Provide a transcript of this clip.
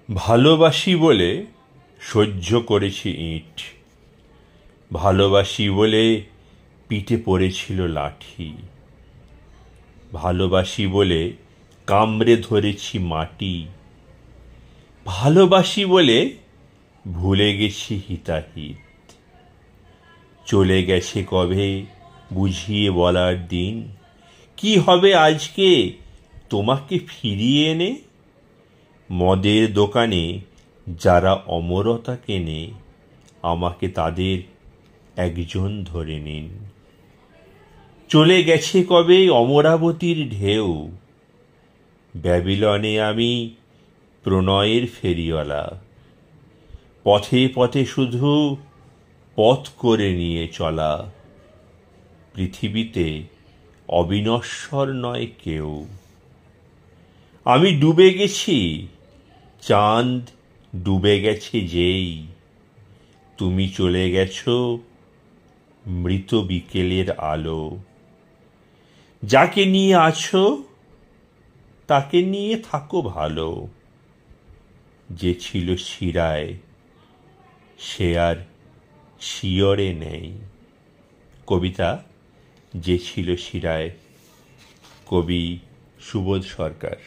ভালোবাসি বলে সহ্য করেছি ইট, ভালোবাসি বলে পিঠে পড়েছিল লাঠি, ভালোবাসি বলে কামড়ে ধরেছি মাটি, ভালোবাসি বলে ভুলে গেছি হিতাহিত। চলে গেছে কবে বুঝিয়ে বলার দিন, কি হবে আজকে তোমাকে ফিরিয়ে এনে। মদের দোকানে যারা অমরতা কেনে, আমাকে তাদের একজন ধরে নিন। চলে গেছে কবে অমরাবতীর ঢেউ, ব্যাবিলনে আমি প্রণয়ের ফেরিওয়ালা। পথে পথে শুধু পথ করে নিয়ে চলা, পৃথিবীতে অবিনশ্বর নয় কেউ। আমি ডুবে গেছি, চাঁদ ডুবে গেছে যেই, তুমি চলে গেছো মৃত বিকেলের আলো। যাকে নিয়ে আছো তাকে নিয়ে থাকো ভালো, যে ছিল শিরায় সে আর শিয়রে নেই। কবিতা যে ছিল শিরায়, কবি সুবোধ সরকার।